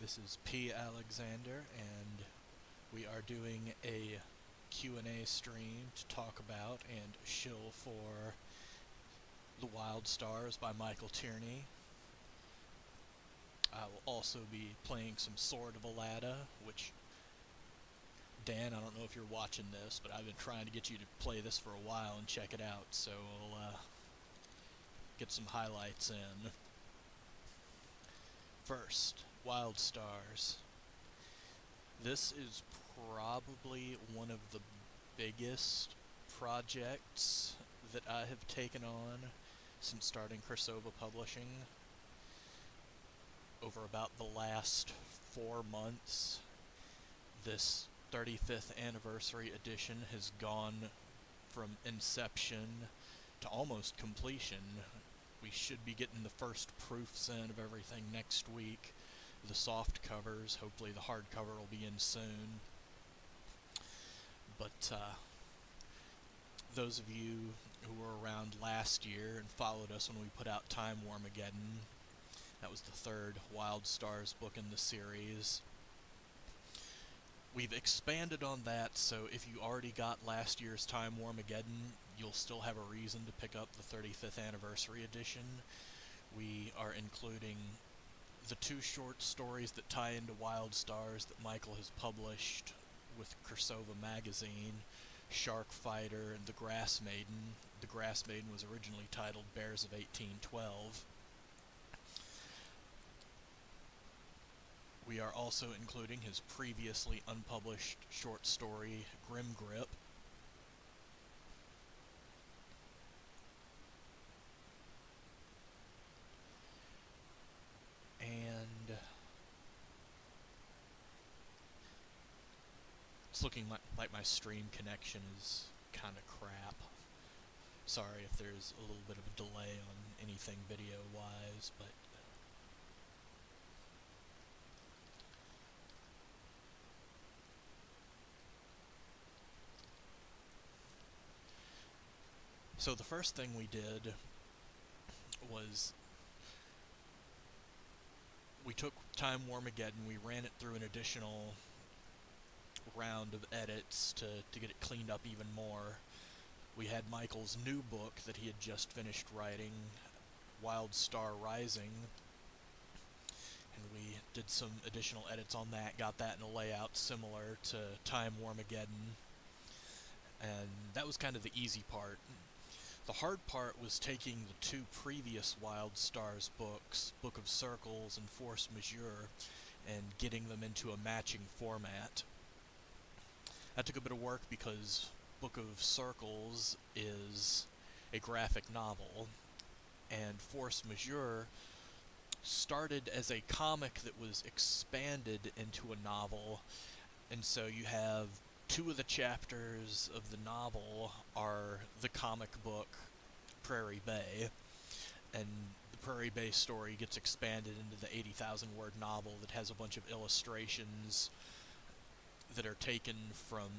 This is P. Alexander, and we are doing a Q&A stream to talk about and shill for The Wild Stars by Michael Tierney. I will also be playing some Sword of Aladdin, which, Dan, I don't know if you're watching this, but I've been trying to get you to play this for a while and check it out, so we'll get some highlights in. First, Wild Stars. This is probably one of the biggest projects that I have taken on since starting Cursova Publishing. Over about the last 4 months, this 35th anniversary edition has gone from inception to almost completion. We should be getting the first proofs in of everything next week. The soft covers, hopefully the hardcover will be in soon. But those of you who were around last year and followed us when we put out Time Warmageddon, that was the third Wild Stars book in the series. We've expanded on that, so if you already got last year's Time Warmageddon, you'll still have a reason to pick up the 35th anniversary edition. We are including the 2 short stories that tie into Wild Stars that Michael has published with Cursova Magazine, Shark Fighter and The Grass Maiden. The Grass Maiden was originally titled Bears of 1812. We are also including his previously unpublished short story, Grim Grip. And it's looking like my stream connection is kind of crap. Sorry if there's a little bit of a delay on anything video-wise, but so the first thing we did was we took Time Warmageddon, we ran it through an additional round of edits to get it cleaned up even more. We had Michael's new book that he had just finished writing, Wild Star Rising, and we did some additional edits on that, got that in a layout similar to Time Warmageddon, and that was kind of the easy part. The hard part was taking the 2 previous Wild Stars books, Book of Circles and Force Majeure, and getting them into a matching format. That took a bit of work because Book of Circles is a graphic novel, and Force Majeure started as a comic that was expanded into a novel, and so you have 2 of the chapters of the novel are the comic book Prairie Bay, and the Prairie Bay story gets expanded into the 80,000 word novel that has a bunch of illustrations that are taken from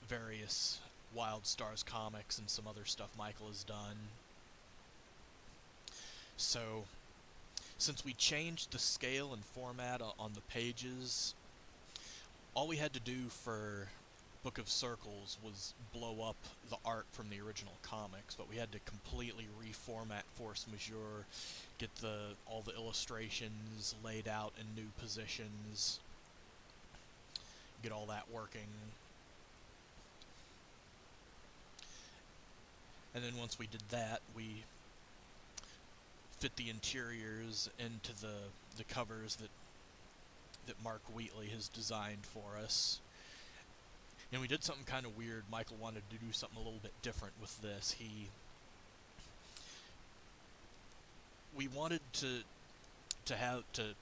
various Wild Stars comics and some other stuff Michael has done. So, since we changed the scale and format on the pages, all we had to do for Book of Circles was blow up the art from the original comics, but we had to completely reformat Force Majeure, get all the illustrations laid out in new positions, get all that working. And then once we did that, we fit the interiors into the covers that Mark Wheatley has designed for us. And we did something kind of weird. Michael wanted to do something a little bit different with this. We wanted to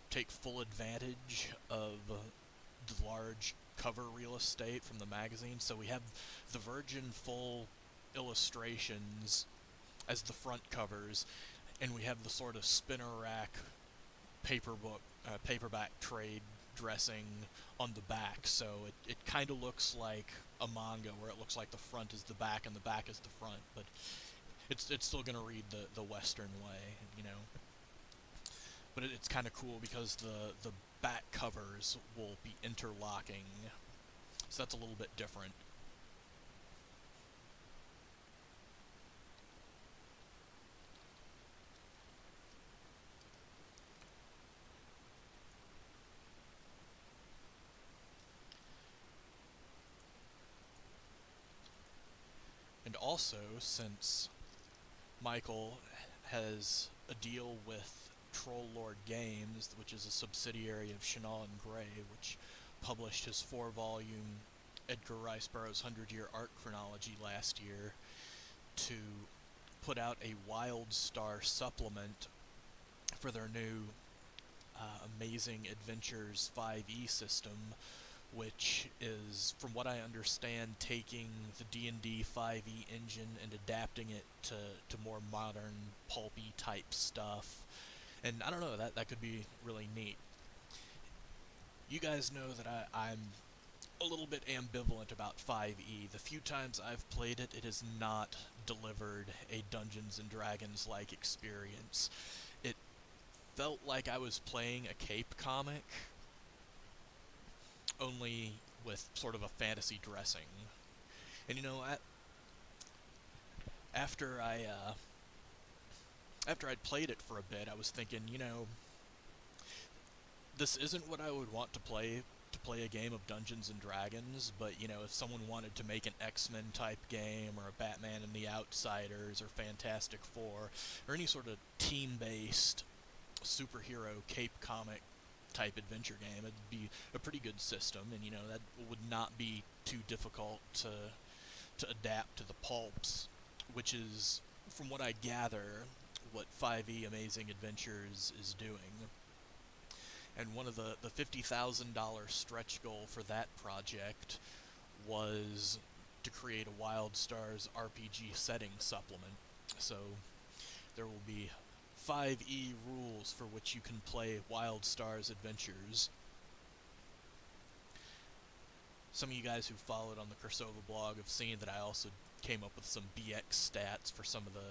take full advantage of the large cover real estate from the magazine, so we have the Virgin full illustrations as the front covers, and we have the sort of spinner rack paperback trade dressing on the back, so it kind of looks like a manga where it looks like the front is the back and the back is the front, but it's still going to read the Western way, you know. But it's kind of cool because the back covers will be interlocking, so that's a little bit different. And also, since Michael has a deal with Troll Lord Games, which is a subsidiary of Chenal and Gray, which published his 4-volume Edgar Rice Burroughs 100-Year Art Chronology last year, to put out a WildStar supplement for their new Amazing Adventures 5e system, which is, from what I understand, taking the D&D 5e engine and adapting it to more modern, pulpy type stuff. And I don't know, that could be really neat. You guys know that I'm a little bit ambivalent about 5e. The few times I've played it, it has not delivered a Dungeons & Dragons-like experience. It felt like I was playing a cape comic, only with sort of a fantasy dressing. And you know, after I'd played it for a bit, I was thinking, you know, this isn't what I would want to play a game of Dungeons and Dragons, but you know, if someone wanted to make an X-Men type game, or a Batman and the Outsiders, or Fantastic Four, or any sort of team-based superhero cape comic type adventure game, it'd be a pretty good system, and you know, that would not be too difficult to adapt to the pulps, which is, from what I gather, what 5e Amazing Adventures is doing. And one of the $50,000 stretch goal for that project was to create a WildStars RPG setting supplement. So there will be 5e rules for which you can play WildStars Adventures. Some of you guys who followed on the Cursova blog have seen that I also came up with some BX stats for some of the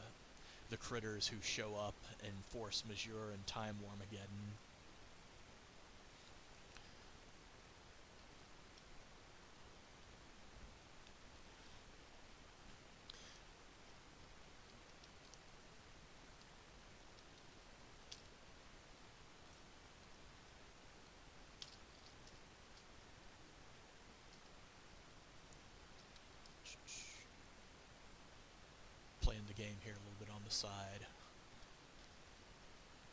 critters who show up in Force Majeure and Time Wormageddon. Playing the game here a little bit on the side.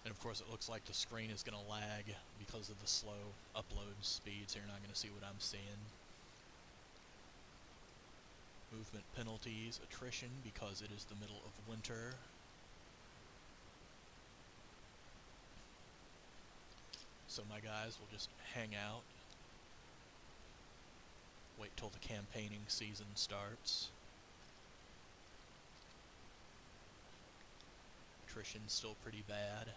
And of course it looks like the screen is going to lag because of the slow upload speed, so you're not going to see what I'm seeing. Movement penalties, attrition, because it is the middle of winter. So my guys will just hang out, wait till the campaigning season starts. Attrition's still pretty bad.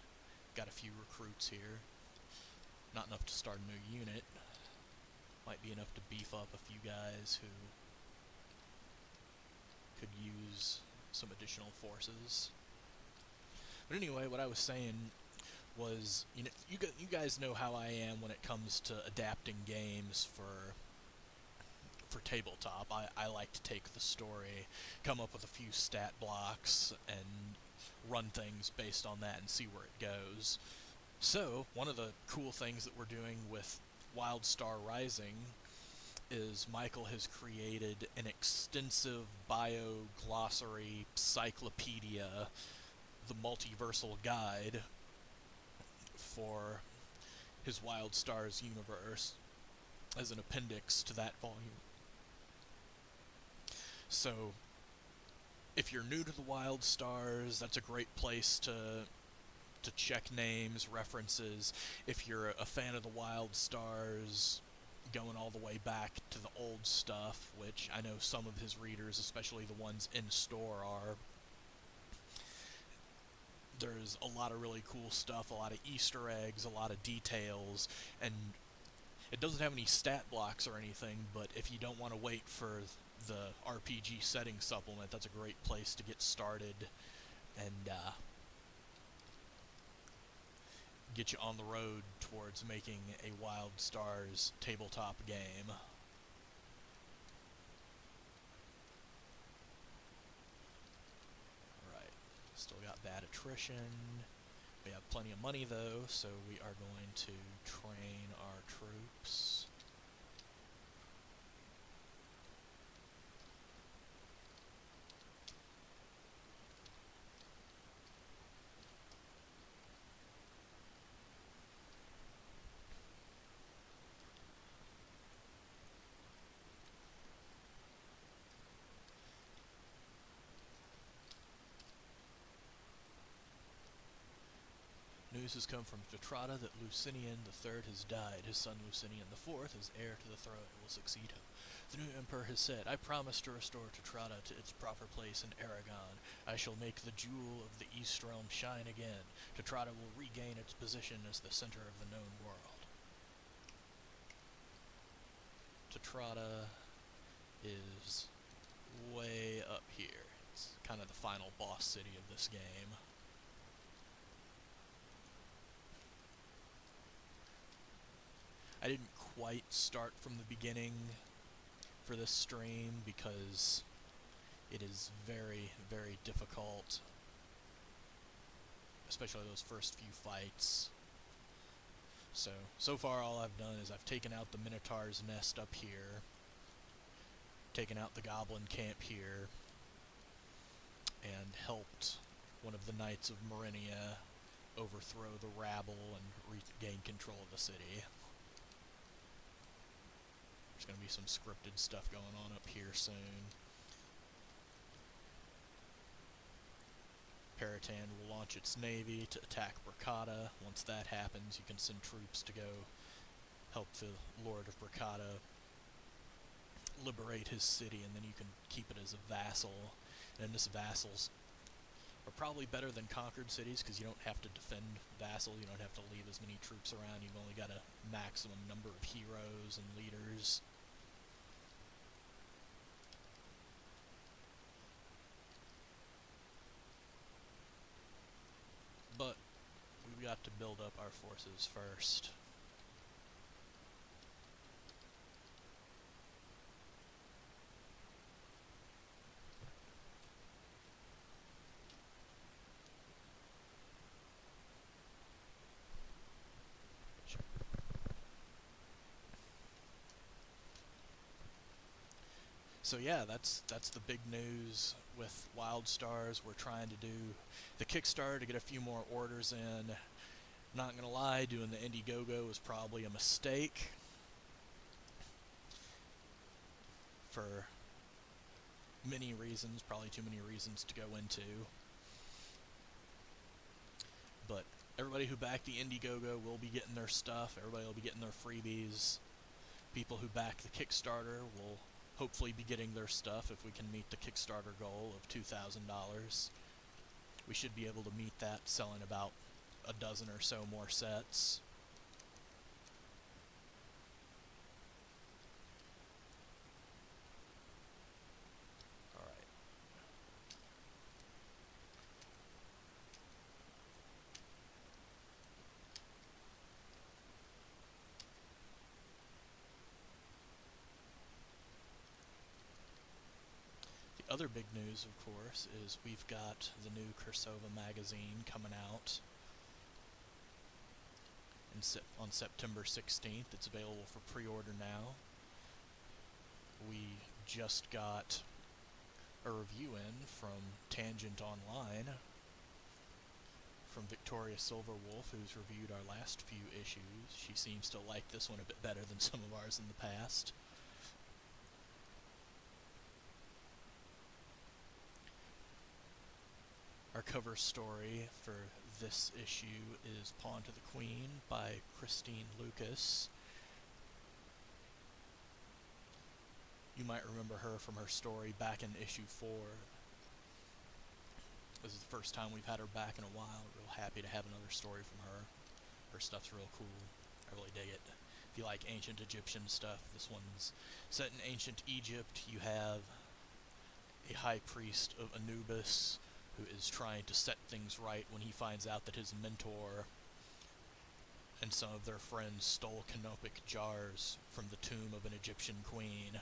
Got a few recruits here. Not enough to start a new unit. Might be enough to beef up a few guys who could use some additional forces. But anyway, what I was saying was, you know, you guys know how I am when it comes to adapting games for tabletop. I like to take the story, come up with a few stat blocks, and run things based on that and see where it goes. So, one of the cool things that we're doing with WildStar Rising is Michael has created an extensive bio-glossary cyclopedia, the Multiversal Guide, for his WildStars universe as an appendix to that volume. So, if you're new to the WildStars, that's a great place to check names, references. If you're a fan of the WildStars, going all the way back to the old stuff, which I know some of his readers, especially the ones in store, are. There's a lot of really cool stuff, a lot of Easter eggs, a lot of details, and it doesn't have any stat blocks or anything, but if you don't want to wait for the RPG setting supplement, that's a great place to get started. And get you on the road towards making a Wild Stars tabletop game. Alright, still got bad attrition. We have plenty of money though, so we are going to train our troops. News has come from Tetrada that Lucinian III has died. His son Lucinian IV is heir to the throne and will succeed him. The new emperor has said, I promise to restore Tetrada to its proper place in Aragon. I shall make the jewel of the East Realm shine again. Tetrada will regain its position as the center of the known world. Tetrada is way up here. It's kind of the final boss city of this game. I didn't quite start from the beginning for this stream because it is very, very difficult, especially those first few fights. So far all I've done is I've taken out the Minotaur's nest up here, taken out the Goblin camp here, and helped one of the Knights of Marinia overthrow the rabble and regain control of the city. There's going to be some scripted stuff going on up here soon. Peritan will launch its navy to attack Bracada. Once that happens, you can send troops to go help the Lord of Bracada liberate his city, and then you can keep it as a vassal. And this vassals are probably better than conquered cities because you don't have to defend vassal, you don't have to leave as many troops around, you've only got a maximum number of heroes and leaders. But we've got to build up our forces first. So yeah, that's the big news with Wild Stars. We're trying to do the Kickstarter to get a few more orders in. Not gonna lie, doing the Indiegogo was probably a mistake for many reasons, probably too many reasons to go into. But everybody who backed the Indiegogo will be getting their stuff, everybody will be getting their freebies. People who back the Kickstarter will hopefully be getting their stuff if we can meet the Kickstarter goal of $2,000. We should be able to meet that, selling about a dozen or so more sets. Alright. The other big news, of course, is we've got the new Kursova magazine coming out on September 16th. It's available for pre-order now. We just got a review in from Tangent Online from Victoria Silverwolf, who's reviewed our last few issues. She seems to like this one a bit better than some of ours in the past. Our cover story for this issue is Pawn to the Queen by Christine Lucas. You might remember her from her story back in issue 4. This is the first time we've had her back in a while. Real happy to have another story from her. Her stuff's real cool. I really dig it. If you like ancient Egyptian stuff, this one's set in ancient Egypt. You have a high priest of Anubis who is trying to set things right when he finds out that his mentor and some of their friends stole canopic jars from the tomb of an Egyptian queen.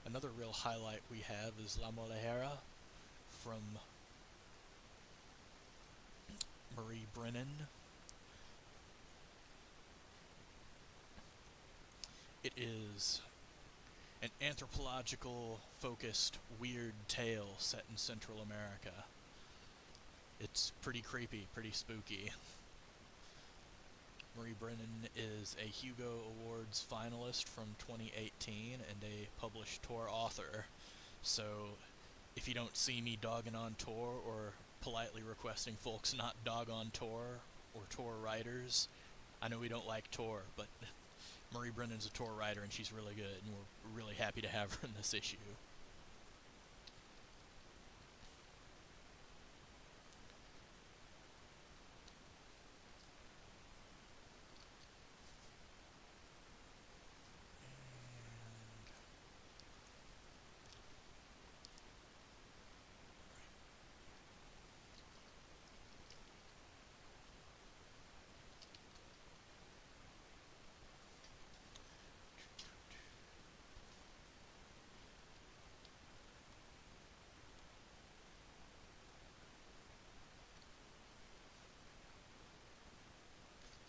Another real highlight we have is La Molejera from Marie Brennan. It is an anthropological-focused weird tale set in Central America. It's pretty creepy, pretty spooky. Marie Brennan is a Hugo Awards finalist from 2018 and a published Tor author. So if you don't see me dogging on Tor or politely requesting folks not dog on Tor or Tor writers, I know we don't like Tor, but Marie Brennan's a Tor writer and she's really good, and we're really happy to have her in this issue.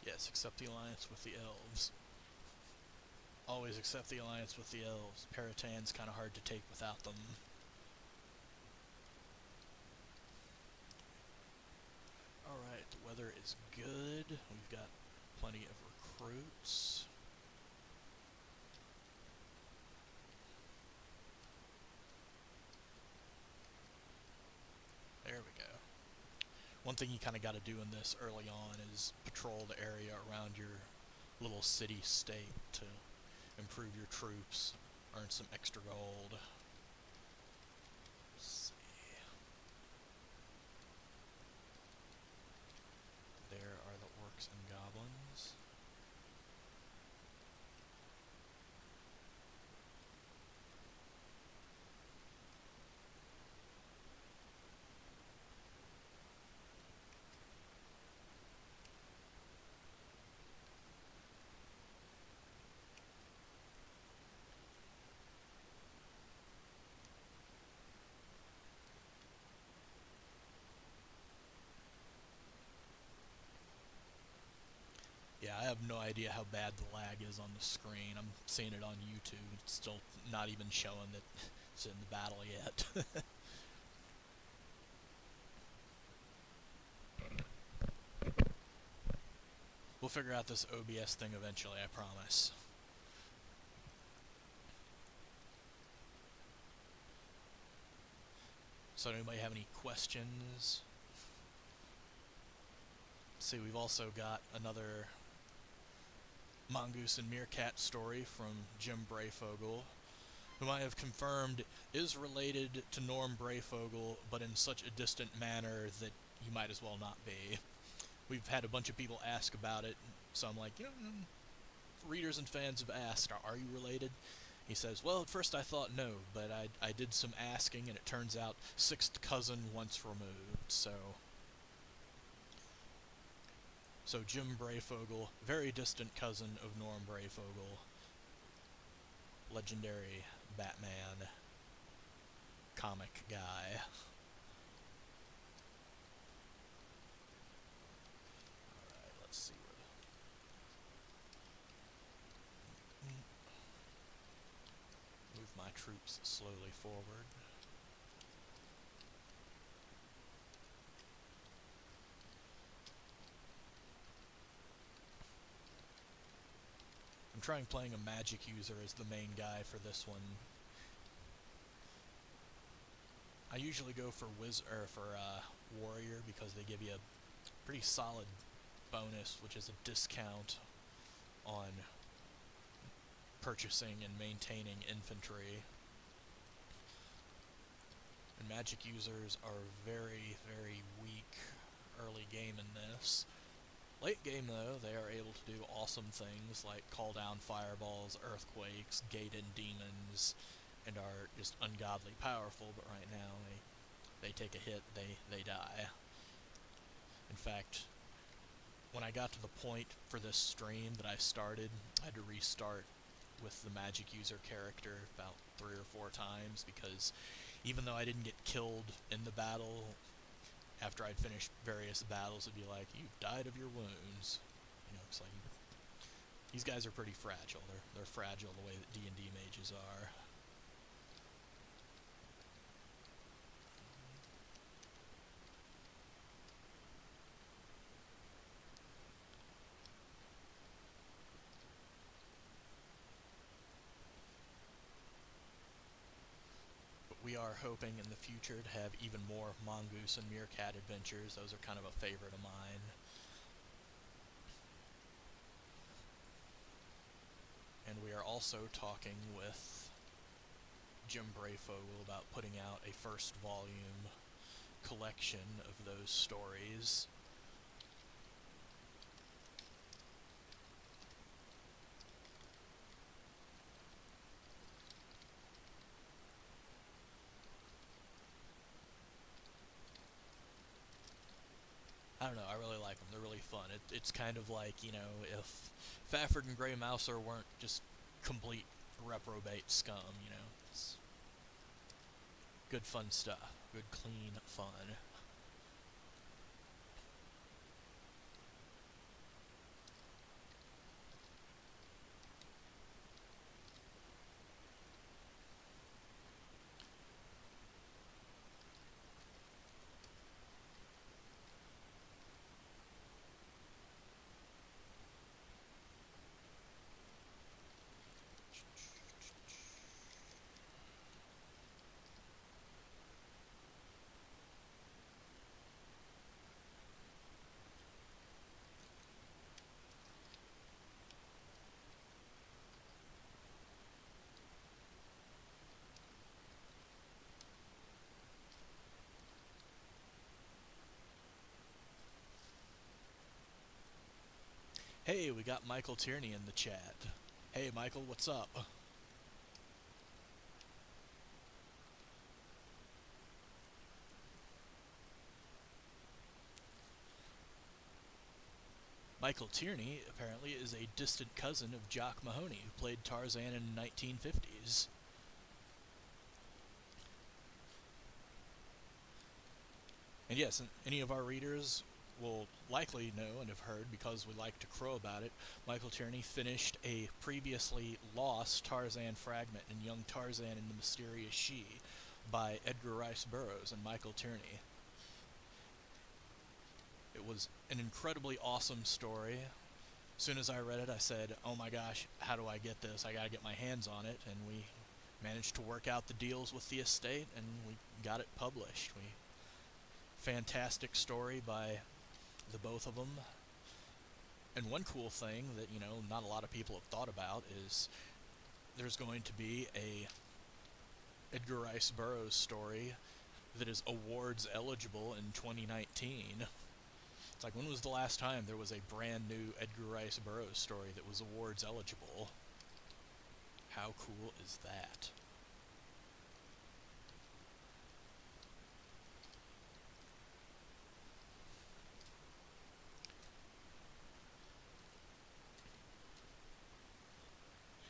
Yes, accept the alliance with the elves. Always accept the alliance with the elves. Paratan's kind of hard to take without them. Alright, the weather is good. We've got plenty of recruits. There we go. One thing you kind of got to do in this early on is patrol the area around your little city-state to improve your troops, earn some extra gold. Let's see. There are the orcs and goblins. Yeah, I have no idea how bad the lag is on the screen. I'm seeing it on YouTube. It's still not even showing that it's in the battle yet. We'll figure out this OBS thing eventually, I promise. So anybody have any questions? Let's see, we've also got another Mongoose and Meerkat story from Jim Breyfogle, whom I have confirmed is related to Norm Breyfogle, but in such a distant manner that he might as well not be. We've had a bunch of people ask about it, so I'm like, readers and fans have asked, are you related? He says, well, at first I thought no, but I did some asking, and it turns out sixth cousin once removed, so... So Jim Breyfogle, very distant cousin of Norm Breyfogle, legendary Batman comic guy. Alright, let's see where move my troops slowly forward. I'm trying playing a magic user as the main guy for this one. I usually go for warrior because they give you a pretty solid bonus, which is a discount on purchasing and maintaining infantry. And magic users are very, very weak early game in this. Late game, though, they are able to do awesome things like call down fireballs, earthquakes, gate in demons, and are just ungodly powerful, but right now they take a hit, they die. In fact, when I got to the point for this stream that I started, I had to restart with the magic user character about 3 or 4 times, because even though I didn't get killed in the battle, after I'd finished various battles, it'd be like, you've died of your wounds. You know, it's like, these guys are pretty fragile. They're fragile the way that D&D mages are. But we are hoping in the future to have even more mongoose and meerkat adventures. Those are kind of a favorite of mine. And we are also talking with Jim Brayfogle about putting out a first volume collection of those stories. I don't know, I really like them. They're really fun. It's kind of like, you know, if Fafford and Grey Mouser weren't just complete reprobate scum, you know. It's good fun stuff. Good, clean fun. Hey, we got Michael Tierney in the chat. Hey, Michael, what's up? Michael Tierney, apparently, is a distant cousin of Jock Mahoney, who played Tarzan in the 1950s. And yes, any of our readers will likely know and have heard, because we like to crow about it, Michael Tierney finished a previously lost Tarzan fragment in Young Tarzan and the Mysterious She by Edgar Rice Burroughs and Michael Tierney. It was an incredibly awesome story. As soon as I read it, I said, oh my gosh, how do I get this? I gotta get my hands on it. And we managed to work out the deals with the estate, and we got it published. Fantastic story by the both of them. And one cool thing that, you know, not a lot of people have thought about is there's going to be a Edgar Rice Burroughs story that is awards eligible in 2019. It's like, when was the last time there was a brand new Edgar Rice Burroughs story that was awards eligible? How cool is that?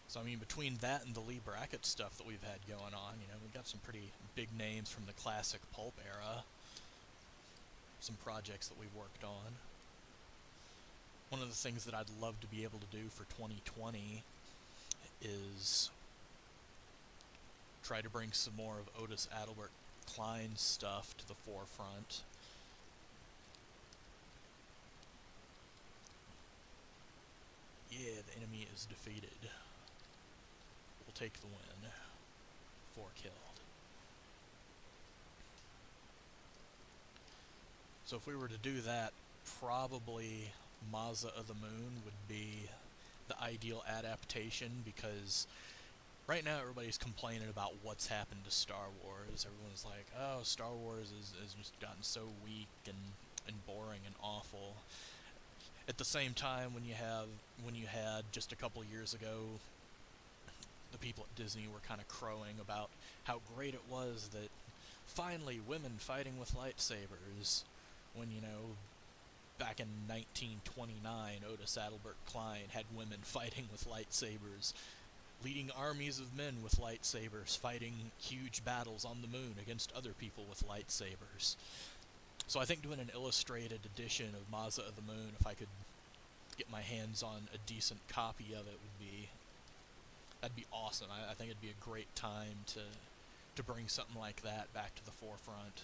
So, I mean, between that and the Lee Brackett stuff that we've had going on, you know, we've got some pretty big names from the classic pulp era. Some projects that we've worked on. One of the things that I'd love to be able to do for 2020 is try to bring some more of Otis Adelbert Klein's stuff to the forefront. Yeah, the enemy is defeated. We'll take the win. 4 killed. So if we were to do that, probably Maza of the Moon would be the ideal adaptation, because right now everybody's complaining about what's happened to Star Wars. Everyone's like, oh, Star Wars has just gotten so weak and boring and awful. At the same time, when you had just a couple years ago the people at Disney were kind of crowing about how great it was that finally women fighting with lightsabers, when, back in 1929, Otis Adelbert Klein had women fighting with lightsabers, leading armies of men with lightsabers, fighting huge battles on the moon against other people with lightsabers. So I think doing an illustrated edition of Maza of the Moon, if I could get my hands on a decent copy of it, that'd be awesome. I think it'd be a great time to bring something like that back to the forefront.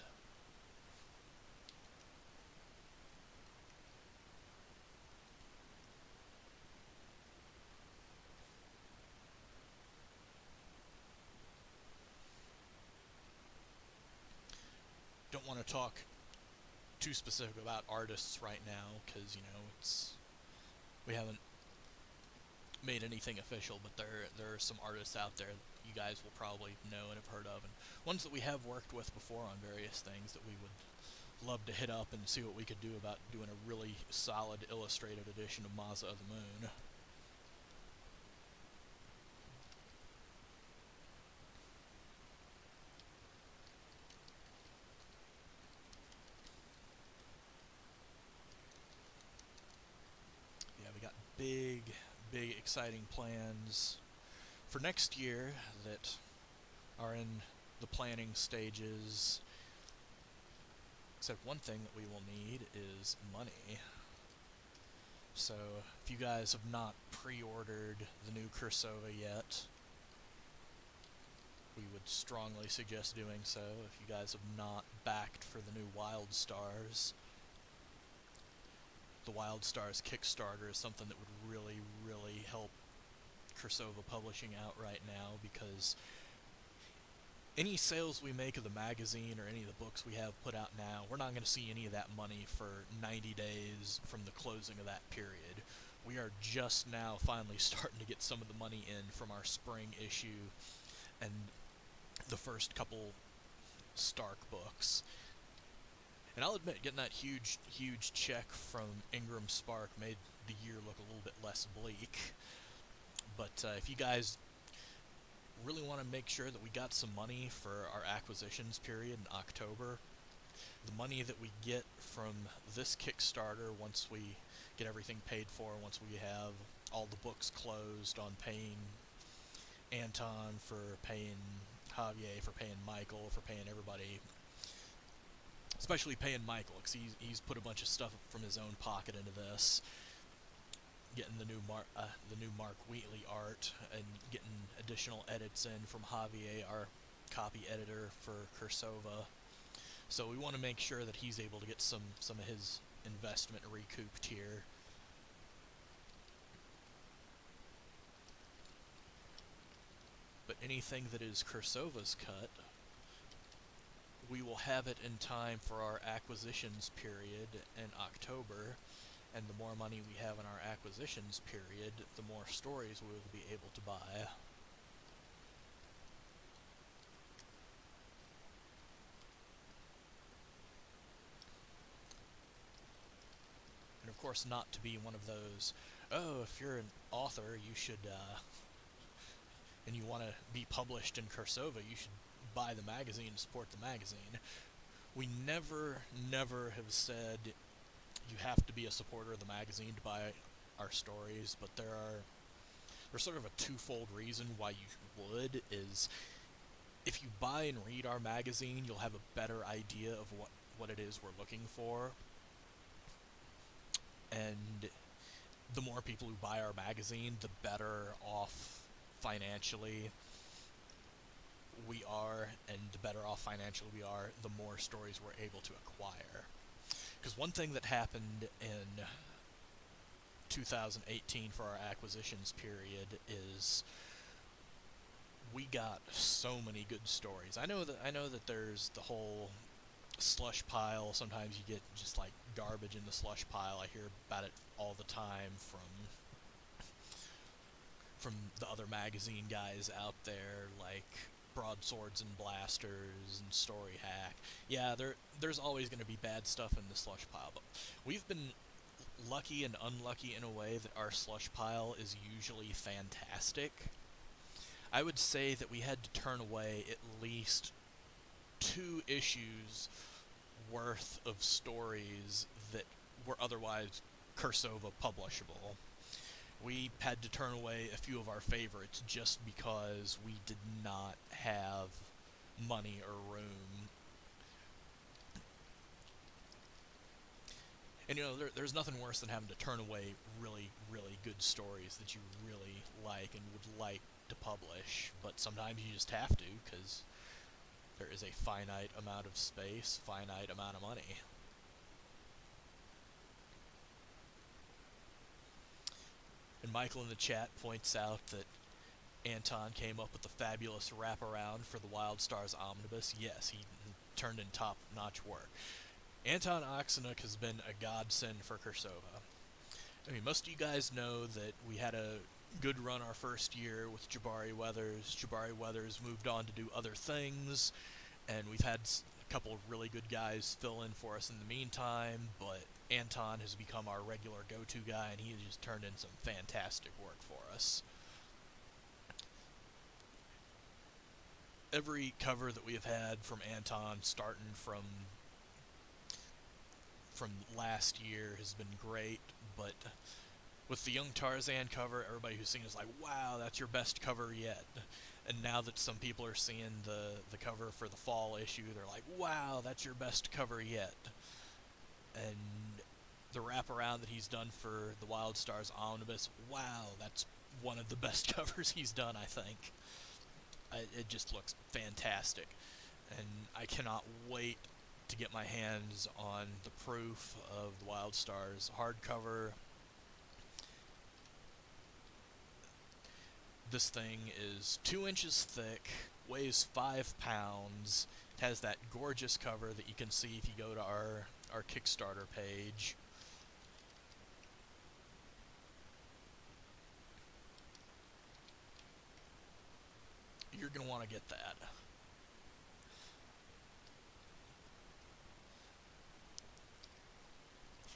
Don't want to talk too specific about artists right now, because, we haven't made anything official, but there are some artists out there that you guys will probably know and have heard of, and ones that we have worked with before on various things that we would love to hit up and see what we could do about doing a really solid illustrated edition of Maza of the Moon. Yeah, we got big exciting plans for next year that are in the planning stages. Except one thing that we will need is money. So, if you guys have not pre-ordered the new Cursova yet, we would strongly suggest doing so. If you guys have not backed for the new WildStars, the WildStars Kickstarter is something that would really help Cursova Publishing out right now, because any sales we make of the magazine or any of the books we have put out now, we're not going to see any of that money for 90 days from the closing of that period. We are just now finally starting to get some of the money in from our spring issue and the first couple Stark books. And I'll admit, getting that huge check from Ingram Spark made the year look a little bit less bleak. But if you guys really want to make sure that we got some money for our acquisitions period in October, the money that we get from this Kickstarter, once we get everything paid for, once we have all the books closed on paying Anton, for paying Javier, for paying Michael, for paying everybody, especially paying Michael, because he's put a bunch of stuff from his own pocket into this, getting the new Mark Wheatley art, and getting additional edits in from Javier, our copy editor for Cursova. So we want to make sure that he's able to get some of his investment recouped here. But anything that is Cursova's cut, we will have it in time for our acquisitions period in October, and the more money we have in our acquisitions period, the more stories we will be able to buy. And of course, not to be one of those, oh, if you're an author, you should, and you want to be published in Cursova, you should buy the magazine and support the magazine. We never have said you have to be a supporter of the magazine to buy our stories, but there's sort of a twofold reason why you would, is if you buy and read our magazine, you'll have a better idea of what it is we're looking for. And the more people who buy our magazine, the better off financially we are, and the better off financially we are, the more stories we're able to acquire. Because one thing that happened in 2018 for our acquisitions period is we got so many good stories. I know that there's the whole slush pile. Sometimes you get just like garbage in the slush pile. I hear about it all the time from the other magazine guys out there, like Broadswords and Blasters and Story Hack. Yeah, there's always going to be bad stuff in the slush pile, but we've been lucky and unlucky in a way that our slush pile is usually fantastic. I would say that we had to turn away at least 2 issues worth of stories that were otherwise Cursova publishable. We had to turn away a few of our favorites just because we did not have money or room. And there's nothing worse than having to turn away really, really good stories that you really like and would like to publish, but sometimes you just have to, because there is a finite amount of space, finite amount of money. And Michael in the chat points out that Anton came up with the fabulous wraparound for the Wild Stars Omnibus. Yes, he turned in top-notch work. Anton Oxenuk has been a godsend for Cursova. I mean, most of you guys know that we had a good run our first year with Jabari Weathers. Jabari Weathers moved on to do other things, and we've had a couple of really good guys fill in for us in the meantime, but Anton has become our regular go-to guy, and he has just turned in some fantastic work for us. Every cover that we have had from Anton, starting from last year, has been great, but with the Young Tarzan cover, everybody who's seen it is like, wow, that's your best cover yet. And now that some people are seeing the cover for the fall issue, they're like, wow, that's your best cover yet. And the wraparound that he's done for the Wild Stars Omnibus, wow, that's one of the best covers he's done, I think. It just looks fantastic. And I cannot wait to get my hands on the proof of the Wild Stars hardcover. This thing is 2 inches thick, weighs 5 pounds, it has that gorgeous cover that you can see if you go to our Kickstarter page. You're going to want to get that.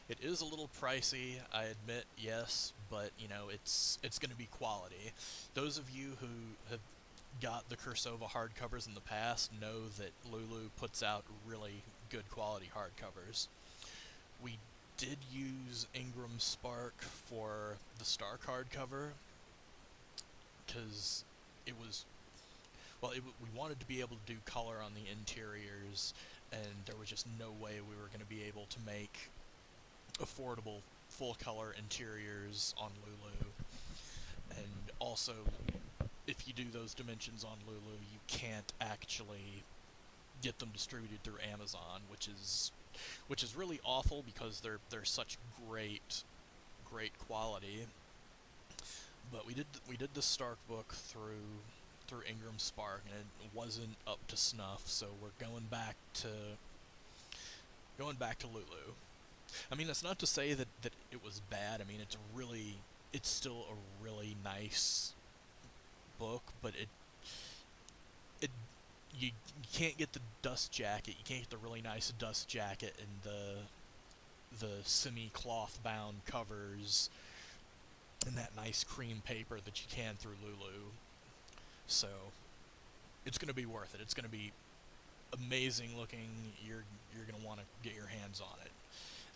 It is a little pricey, I admit, yes, but, it's going to be quality. Those of you who have got the Cursova hardcovers in the past know that Lulu puts out really good quality hardcovers. We did use Ingram Spark for the Star Card cover, because it was... Well, we wanted to be able to do color on the interiors, and there was just no way we were going to be able to make affordable full-color interiors on Lulu. And also, if you do those dimensions on Lulu, you can't actually get them distributed through Amazon, which is really awful because they're such great quality. But we did the Stark book through Ingram Spark, and it wasn't up to snuff, so we're going back to Lulu. I mean, that's not to say that it was bad. I mean, it's still a really nice book, but you can't get the dust jacket. You can't get the really nice dust jacket and the semi-cloth bound covers and that nice cream paper that you can through Lulu. So it's going to be worth it. It's going to be amazing looking. You're going to want to get your hands on it.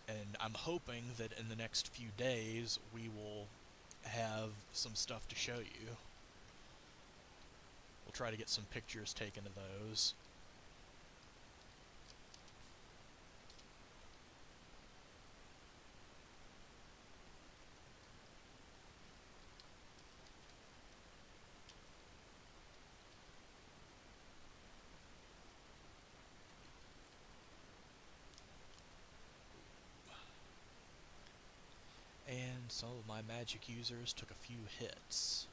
And I'm hoping that in the next few days we will have some stuff to show you. We'll try to get some pictures taken of those. And some of my magic users took a few hits.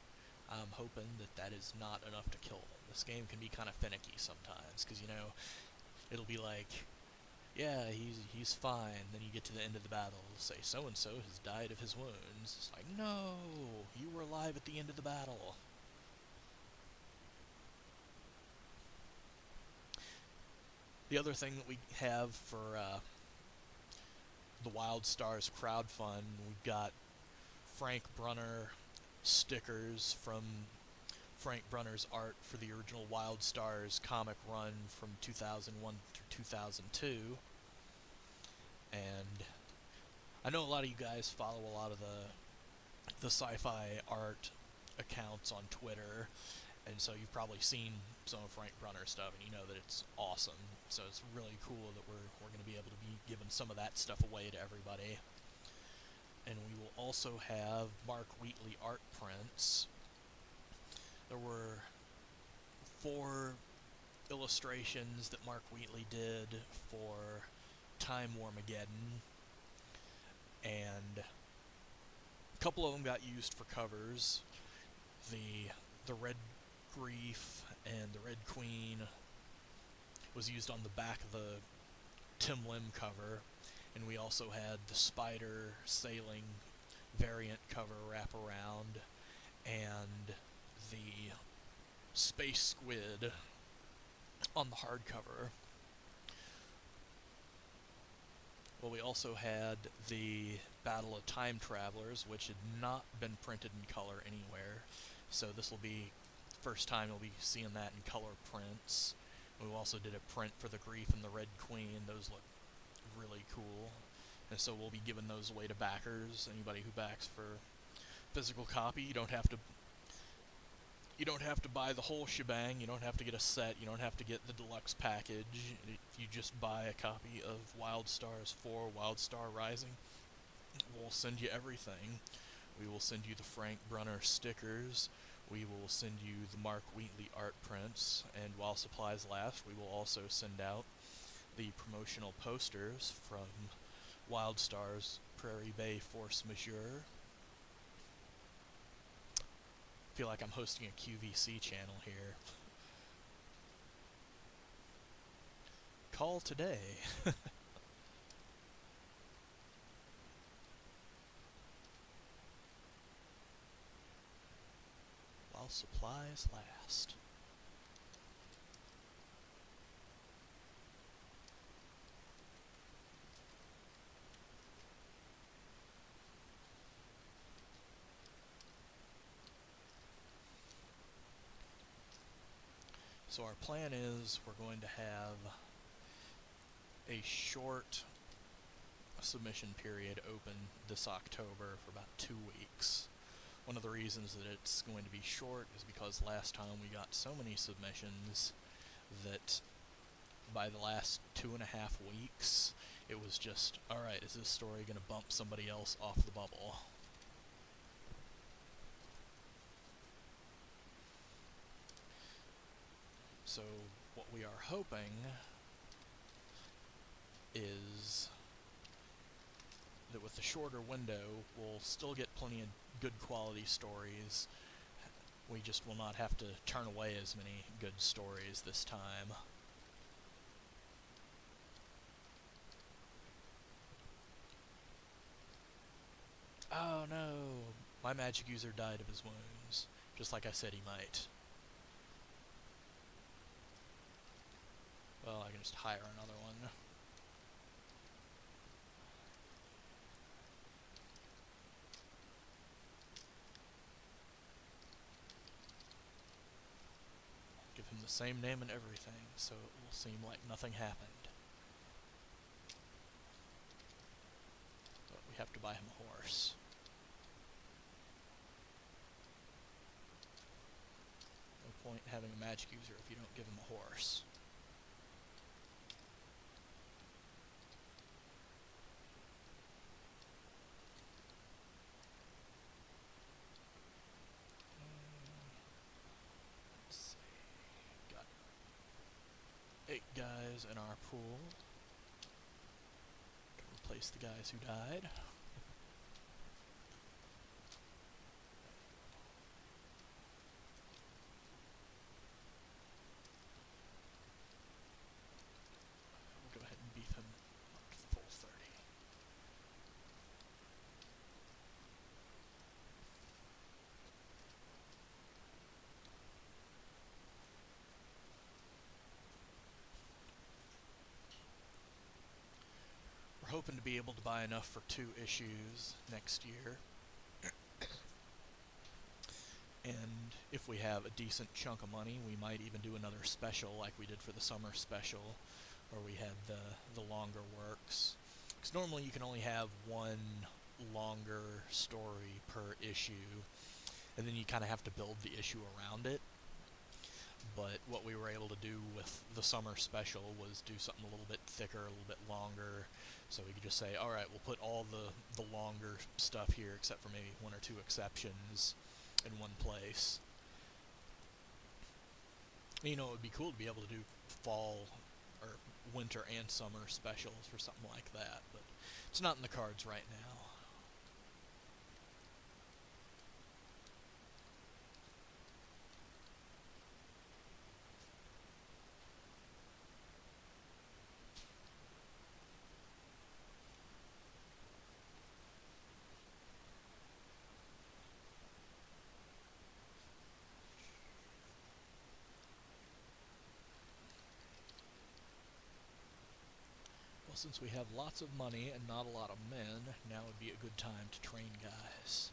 I'm hoping that is not enough to kill them. This game can be kind of finicky sometimes, because, it'll be like, yeah, he's fine. Then you get to the end of the battle, say, so-and-so has died of his wounds. It's like, no, you were alive at the end of the battle. The other thing that we have for the Wild Stars crowdfund, we've got Frank Brunner stickers from Frank Brunner's art for the original Wild Stars comic run from 2001 through 2002. And I know a lot of you guys follow a lot of the sci-fi art accounts on Twitter, and so you've probably seen some of Frank Brunner stuff, and you know that it's awesome. So it's really cool that we're going to be able to be giving some of that stuff away to everybody. And we will also have Mark Wheatley art prints. There were 4 illustrations that Mark Wheatley did for Time Warmageddon, and a couple of them got used for covers. The Red Grief and the Red Queen was used on the back of the Tim Lim cover, and we also had the Spider Sailing variant cover wrap around, and the Space Squid on the hardcover. Well, we also had the Battle of Time Travelers, which had not been printed in color anywhere, so this will be the first time you'll be seeing that in color prints. We also did a print for the Grief and the Red Queen. Those look really cool, and so we'll be giving those away to backers. Anybody who backs for physical copy, you don't have to buy the whole shebang. You don't have to get a set. You don't have to get the deluxe package. If you just buy a copy of Wild Stars 4 Wild Star Rising, we'll send you everything. We will send you the Frank Brunner stickers. We will send you the Mark Wheatley art prints. And while supplies last, we will also send out the promotional posters from Wild Stars Prairie Bay Force Majeure. I feel like I'm hosting a QVC channel here. Call today. While supplies last. So our plan is we're going to have a short submission period open this October for about 2 weeks. One of the reasons that it's going to be short is because last time we got so many submissions that by the last 2.5 weeks, it was just, alright, is this story going to bump somebody else off the bubble? So what we are hoping is that with the shorter window, we'll still get plenty of good quality stories. We just will not have to turn away as many good stories this time. Oh no! My magic user died of his wounds, just like I said he might. Well, I can just hire another one. Give him the same name and everything, so it will seem like nothing happened. But we have to buy him a horse. No point in having a magic user if you don't give him a horse. Let's see. Got 8 guys in our pool to replace the guys who died. We'll go ahead and beef him up to the full 30. We're hoping to be able to buy enough for 2 issues next year. And if we have a decent chunk of money, we might even do another special like we did for the summer special, where we had the longer works. Because normally you can only have one longer story per issue, and then you kind of have to build the issue around it. But what we were able to do with the summer special was do something a little bit thicker, a little bit longer, so we could just say, alright, we'll put all the longer stuff here, except for maybe one or two exceptions, in one place. You know, it would be cool to be able to do fall, or winter and summer specials for something like that, but it's not in the cards right now. Well, since we have lots of money and not a lot of men, now would be a good time to train guys.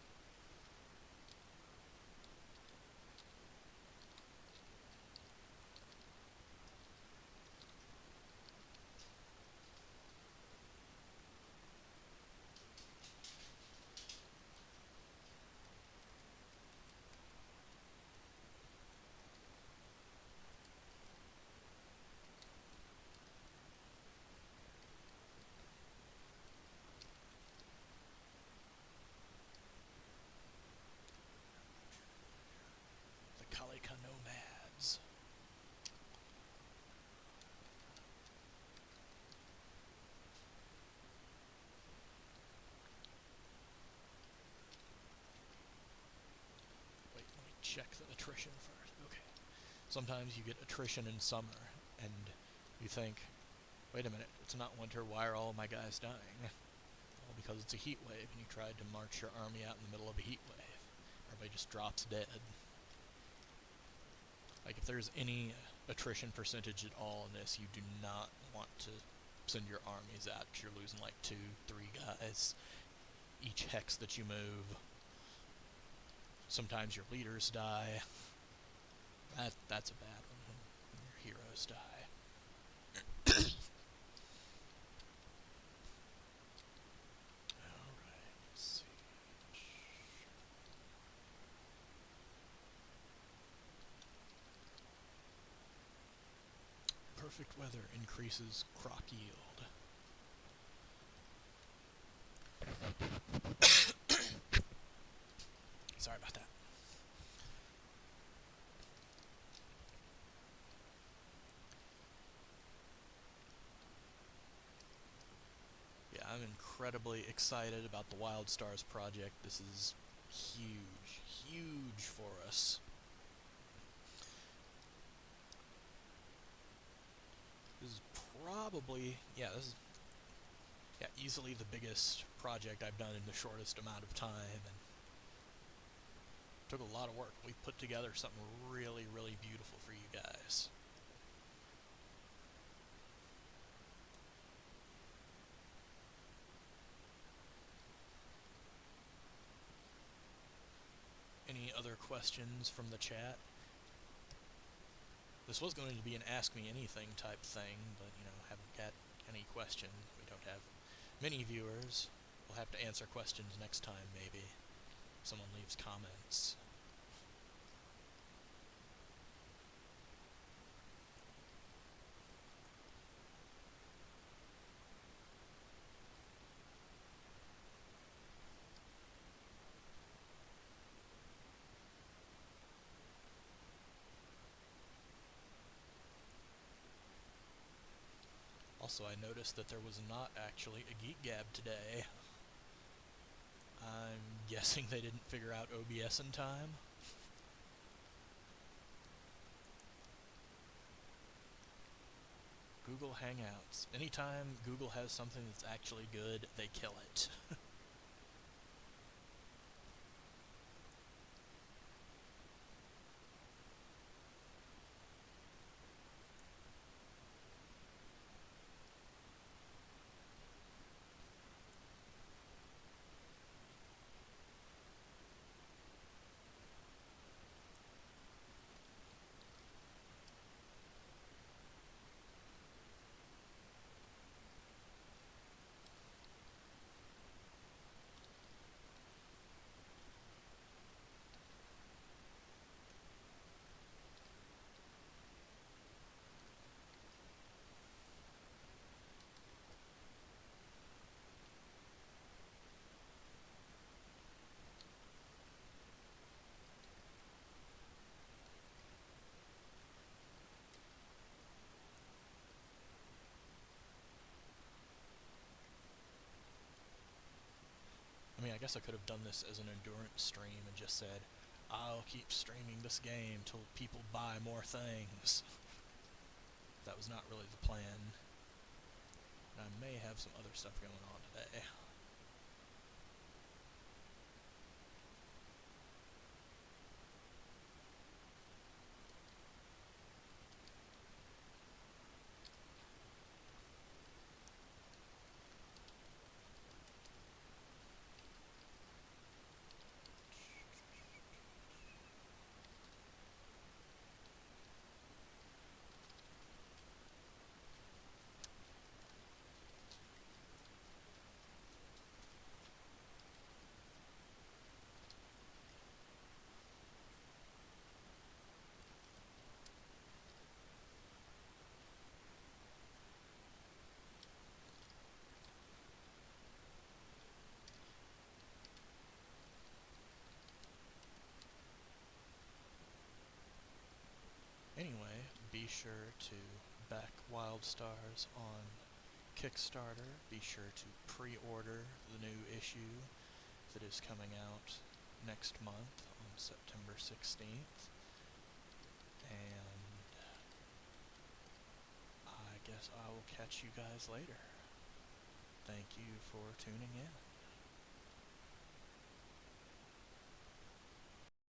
The Kalika Nomads. Wait, let me check the attrition first. Okay. Sometimes you get attrition in summer, and you think, wait a minute, it's not winter, why are all my guys dying? Well, because it's a heat wave, and you tried to march your army out in the middle of a heat wave. Everybody just drops dead. Like, if there's any attrition percentage at all in this, you do not want to send your armies out, because you're losing like 2, 3 guys each hex that you move. Sometimes your leaders die. That's a bad one, when your heroes die. Alright, let's see. Perfect weather increases croc yield. Sorry about that. Yeah, I'm incredibly excited about the Wild Stars project. This is huge, huge for us. This is probably, this is easily the biggest project I've done in the shortest amount of time, and took a lot of work. We put together something really, really beautiful for you guys. Any other questions from the chat? This was going to be an Ask Me Anything type thing, but, haven't got any questions. We don't have many viewers. We'll have to answer questions next time, maybe. Someone leaves comments. Also, I noticed that there was not actually a Geek Gab today. I'm guessing they didn't figure out OBS in time. Google Hangouts. Anytime Google has something that's actually good, they kill it. I guess I could have done this as an endurance stream and just said, I'll keep streaming this game till people buy more things. That was not really the plan. And I may have some other stuff going on today. Anyway, be sure to back Wildstars on Kickstarter. Be sure to pre-order the new issue that is coming out next month on September 16th. And I guess I will catch you guys later. Thank you for tuning in.